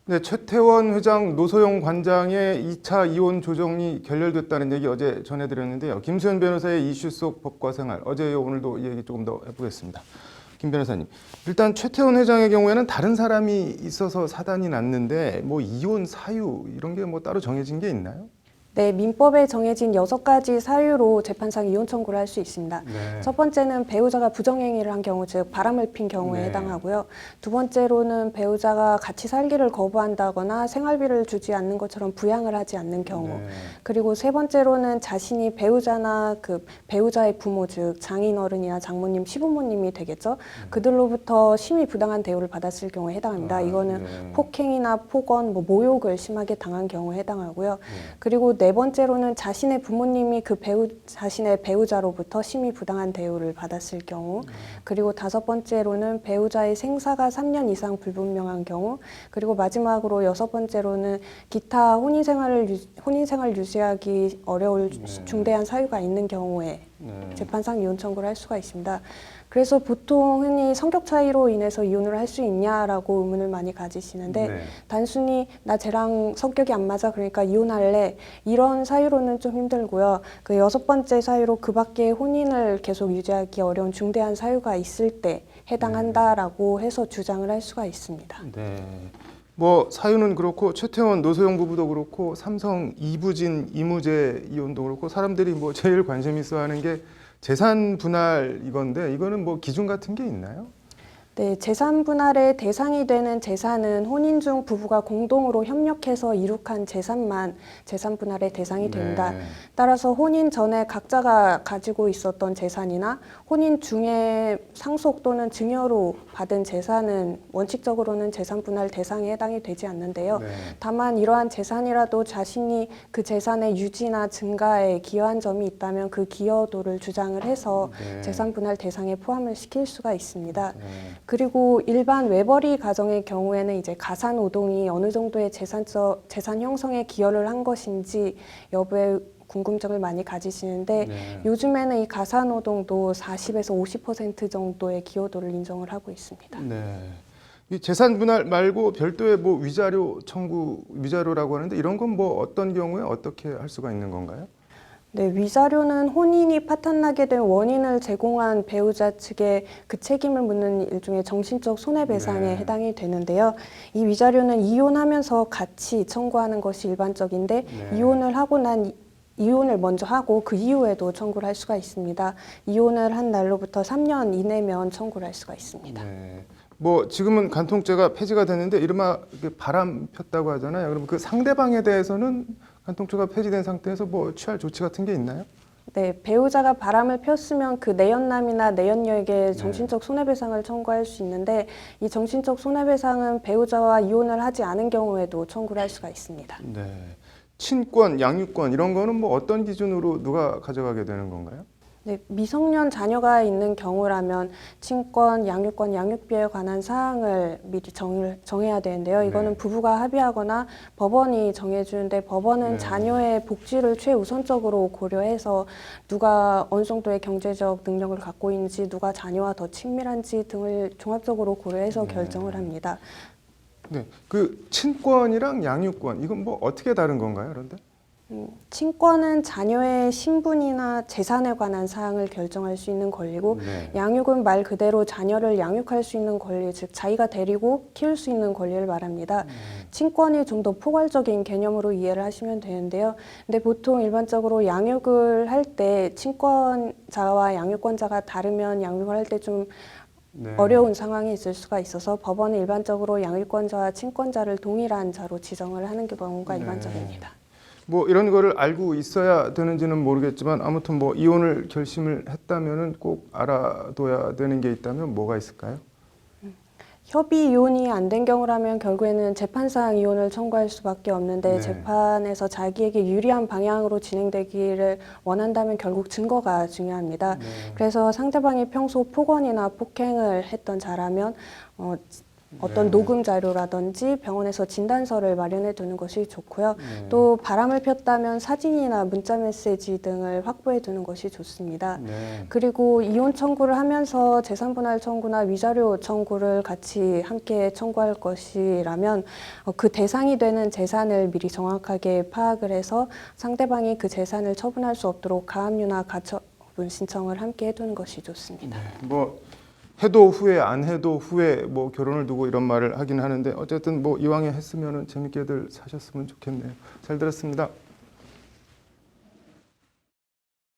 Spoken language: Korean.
네, 최태원 회장, 노소영 관장의 2차 이혼 조정이 결렬됐다는 얘기 어제 전해드렸는데요. 김수현 변호사의 이슈 속 법과 생활, 어제요 오늘도 이 얘기 조금 더 해보겠습니다. 김 변호사님, 일단 최태원 회장의 경우에는 다른 사람이 있어서 사단이 났는데 뭐 이혼 사유 이런 게 뭐 따로 정해진 게 있나요? 네, 민법에 정해진 6가지 사유로 재판상 이혼 청구를 할 수 있습니다. 네. 첫 번째는 배우자가 부정행위를 한 경우, 즉 바람을 핀 경우에 네. 해당하고요. 두 번째로는 배우자가 같이 살기를 거부한다거나 생활비를 주지 않는 것처럼 부양을 하지 않는 경우. 네. 그리고 세 번째로는 자신이 배우자나 그 배우자의 부모, 즉 장인어른이나 장모님, 시부모님이 되겠죠. 그들로부터 심히 부당한 대우를 받았을 경우에 해당합니다. 이거는 네. 폭행이나 폭언, 모욕을 심하게 당한 경우에 해당하고요. 그리고 네 번째로는 자신의 부모님이 자신의 배우자로부터 심히 부당한 대우를 받았을 경우, 그리고 다섯 번째로는 배우자의 생사가 3년 이상 불분명한 경우, 그리고 마지막으로 여섯 번째로는 기타 혼인생활 유지하기 어려울 중대한 사유가 있는 경우에 재판상 이혼 청구를 할 수가 있습니다. 그래서 보통 흔히 성격 차이로 인해서 이혼을 할 수 있냐라고 의문을 많이 가지시는데 네. 단순히 나 쟤랑 성격이 안 맞아 그러니까 이혼할래 이런 사유로는 좀 힘들고요. 그 여섯 번째 사유로 그 밖에 혼인을 계속 유지하기 어려운 중대한 사유가 있을 때 해당한다라고 해서 주장을 할 수가 있습니다. 네. 뭐 사유는 그렇고 최태원 노소영 부부도 그렇고 삼성 이부진 이무재 이혼도 그렇고 사람들이 뭐 제일 관심 있어 하는 게 재산 분할 이건데 이거는 뭐 기준 같은 게 있나요? 네, 재산 분할의 대상이 되는 재산은 혼인 중 부부가 공동으로 협력해서 이룩한 재산만 재산 분할의 대상이 됩니다. 네. 따라서 혼인 전에 각자가 가지고 있었던 재산이나 혼인 중에 상속 또는 증여로 받은 재산은 원칙적으로는 재산 분할 대상에 해당이 되지 않는데요. 네. 다만 이러한 재산이라도 자신이 그 재산의 유지나 증가에 기여한 점이 있다면 그 기여도를 주장을 해서 네. 재산 분할 대상에 포함을 시킬 수가 있습니다. 네. 그리고 일반 외벌이 가정의 경우에는 이제 가사 노동이 어느 정도의 재산 형성에 기여를 한 것인지 여부에 궁금증을 많이 가지시는데 네. 요즘에는 이 가사 노동도 40에서 50% 정도의 기여도를 인정을 하고 있습니다. 네. 이 재산 분할 말고 별도의 뭐 위자료라고 하는데 이런 건 뭐 어떤 경우에 어떻게 할 수가 있는 건가요? 네, 위자료는 혼인이 파탄나게 된 원인을 제공한 배우자 측에 그 책임을 묻는 일종의 정신적 손해배상에 네. 해당이 되는데요. 이 위자료는 이혼하면서 같이 청구하는 것이 일반적인데 네. 이혼을 먼저 하고 그 이후에도 청구를 할 수가 있습니다. 이혼을 한 날로부터 3년 이내면 청구를 할 수가 있습니다. 네. 뭐 지금은 간통죄가 폐지가 됐는데 이른바 바람 폈다고 하잖아요. 그럼 그 상대방에 대해서는 간통죄가 폐지된 상태에서 뭐 취할 조치 같은 게 있나요? 네, 배우자가 바람을 폈으면 그 내연남이나 내연녀에게 정신적 손해배상을 청구할 수 있는데 이 정신적 손해배상은 배우자와 이혼을 하지 않은 경우에도 청구를 할 수가 있습니다. 네. 친권, 양육권 이런 거는 뭐 어떤 기준으로 누가 가져가게 되는 건가요? 네, 미성년 자녀가 있는 경우라면 친권, 양육권, 양육비에 관한 사항을 미리 정해야 되는데요. 이거는 네. 부부가 합의하거나 법원이 정해주는데 법원은 네. 자녀의 복지를 최우선적으로 고려해서 누가 어느 정도의 경제적 능력을 갖고 있는지, 누가 자녀와 더 친밀한지 등을 종합적으로 고려해서 결정을 합니다. 네. 그 친권이랑 양육권 이건 뭐 어떻게 다른 건가요? 그런데? 친권은 자녀의 신분이나 재산에 관한 사항을 결정할 수 있는 권리고 네. 양육은 말 그대로 자녀를 양육할 수 있는 권리, 즉 자기가 데리고 키울 수 있는 권리를 말합니다. 친권이 좀 더 포괄적인 개념으로 이해를 하시면 되는데요. 근데 보통 일반적으로 양육을 할 때 친권자와 양육권자가 다르면 양육을 할 때 좀 네. 어려운 상황이 있을 수가 있어서 법원은 일반적으로 양육권자와 친권자를 동일한 자로 지정을 하는 경우가 일반적입니다. 뭐 이런 거를 알고 있어야 되는지는 모르겠지만 아무튼 뭐 이혼을 결심을 했다면은 꼭 알아둬야 되는 게 있다면 뭐가 있을까요? 협의 이혼이 안 된 경우라면 결국에는 재판상 이혼을 청구할 수밖에 없는데 네. 재판에서 자기에게 유리한 방향으로 진행되기를 원한다면 결국 증거가 중요합니다. 그래서 상대방이 평소 폭언이나 폭행을 했던 자라면 어떤 네. 녹음 자료라든지 병원에서 진단서를 마련해 두는 것이 좋고요. 네. 또 바람을 폈다면 사진이나 문자 메시지 등을 확보해 두는 것이 좋습니다. 네. 그리고 이혼 청구를 하면서 재산분할 청구나 위자료 청구를 같이 함께 청구할 것이라면 그 대상이 되는 재산을 미리 정확하게 파악을 해서 상대방이 그 재산을 처분할 수 없도록 가압류나 가처분 신청을 함께 해두는 것이 좋습니다. 뭐 해도 후회 안 해도 후회 뭐 결혼을 두고 이런 말을 하긴 하는데 어쨌든 뭐 이왕에 했으면은 재밌게들 사셨으면 좋겠네요. 잘 들었습니다.